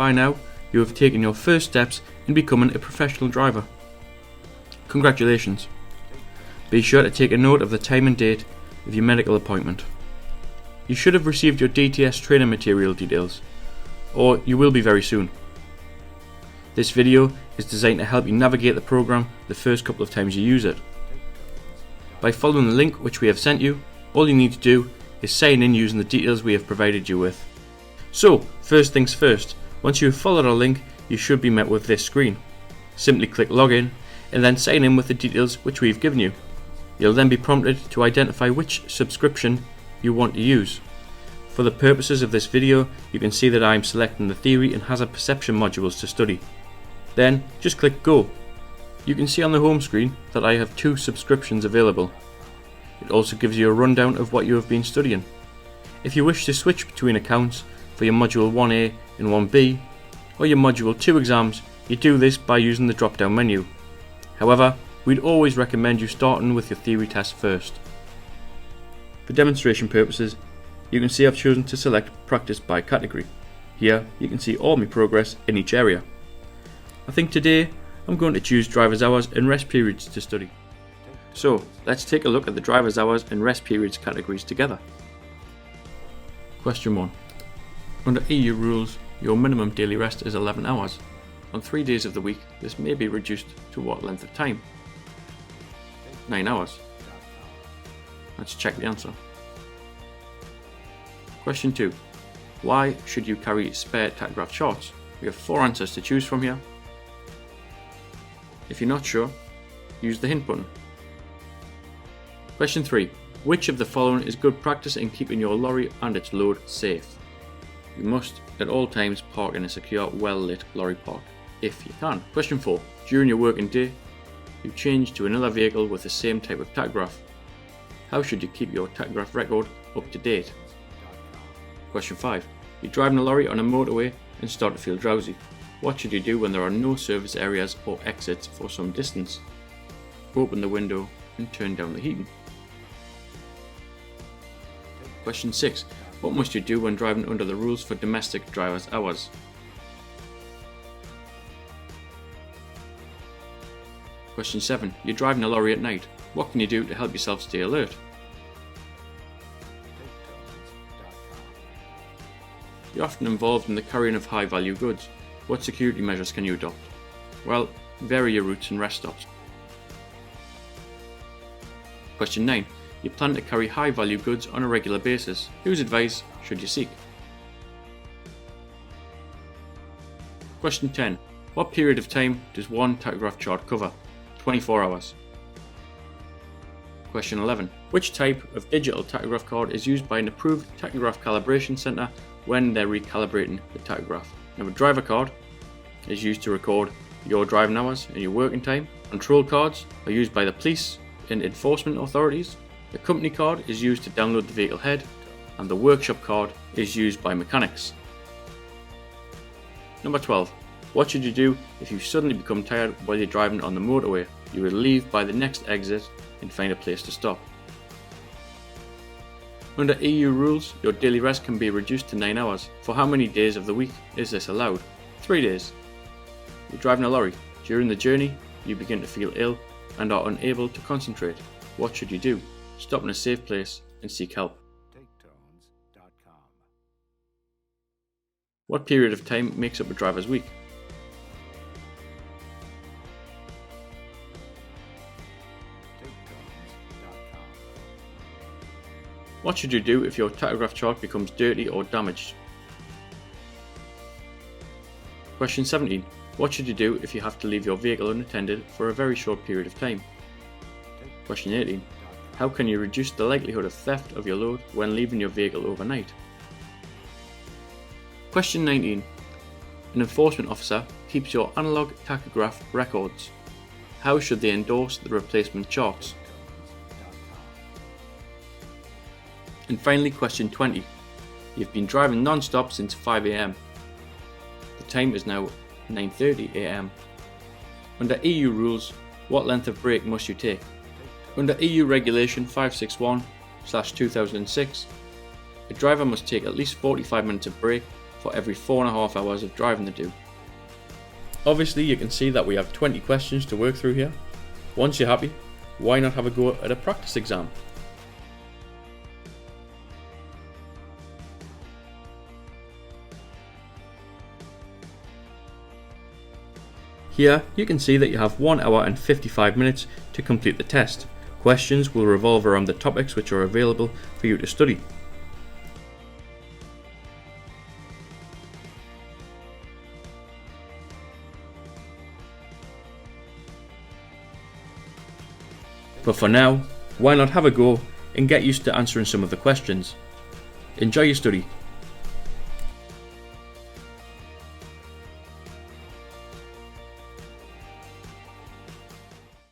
By now, you have taken your first steps in becoming a professional driver. Congratulations. Be sure to take a note of the time and date of your medical appointment. You should have received your DTS training material details, or you will be very soon. This video is designed to help you navigate the program the first couple of times you use it. By following the link which we have sent you, all you need to do is sign in using the details we have provided you with. So, first things first, once you have followed our link, you should be met with this screen. Simply click login and then sign in with the details which we have given you. You'll then be prompted to identify which subscription you want to use. For the purposes of this video, you can see that I am selecting the theory and hazard perception modules to study. Then just click go. You can see on the home screen that I have 2 subscriptions available. It also gives you a rundown of what you have been studying. If you wish to switch between accounts for your module 1A and 1B or your module 2 exams, you do this by using the drop down menu. However, we'd always recommend you starting with your theory test first. For demonstration purposes, you can see I've chosen to select practice by category. Here you can see all my progress in each area. I think today I'm going to choose driver's hours and rest periods to study. So let's take a look at the driver's hours and rest periods categories together. Question 1. Under EU rules, your minimum daily rest is 11 hours. On 3 days of the week, this may be reduced to what length of time? 9 hours. Let's check the answer. Question 2. Why should you carry spare tachograph charts? We have 4 answers to choose from here. If you're not sure, use the hint button. Question 3. Which of the following is good practice in keeping your lorry and its load safe? You must at all times park in a secure, well lit lorry park, if you can. Question 4. During your working day, you change to another vehicle with the same type of tachograph. How should you keep your tachograph record up to date? Question 5. You're driving a lorry on a motorway and start to feel drowsy. What should you do when there are no service areas or exits for some distance? Open the window and turn down the heating. Question 6. What must you do when driving under the rules for domestic driver's hours? Question 7. You're driving a lorry at night. What can you do to help yourself stay alert? You're often involved in the carrying of high value goods. What security measures can you adopt? Well, vary your routes and rest stops. Question 9. You plan to carry high value goods on a regular basis. Whose advice should you seek? Question 10. What period of time does one tachograph chart cover? 24 hours. Question 11. Which type of digital tachograph card is used by an approved tachograph calibration centre when they're recalibrating the tachograph? Now, a driver card is used to record your driving hours and your working time. Control cards are used by the police and enforcement authorities. The company card is used to download the vehicle head, and the workshop card is used by mechanics. Number 12. What should you do if you suddenly become tired while you're driving on the motorway? You will leave by the next exit and find a place to stop. Under EU rules, your daily rest can be reduced to 9 hours. For how many days of the week is this allowed? 3 days. You're driving a lorry. During the journey, you begin to feel ill and are unable to concentrate. What should you do? Stop in a safe place and seek help. What period of time makes up a driver's week? What should you do if your tachograph chart becomes dirty or damaged? Question 17. What should you do if you have to leave your vehicle unattended for a very short period of time? Question 18. How can you reduce the likelihood of theft of your load when leaving your vehicle overnight? Question 19. An enforcement officer keeps your analog tachograph records. How should they endorse the replacement charts? And finally, question 20. You've been driving non-stop since 5 AM. The time is now 9:30 AM. Under EU rules, what length of break must you take? Under EU Regulation 561/2006, a driver must take at least 45 minutes of break for every 4.5 hours of driving they do. Obviously you can see that we have 20 questions to work through here. Once you're happy, why not have a go at a practice exam? Here you can see that you have 1 hour and 55 minutes to complete the test. Questions will revolve around the topics which are available for you to study. But for now, why not have a go and get used to answering some of the questions. Enjoy your study.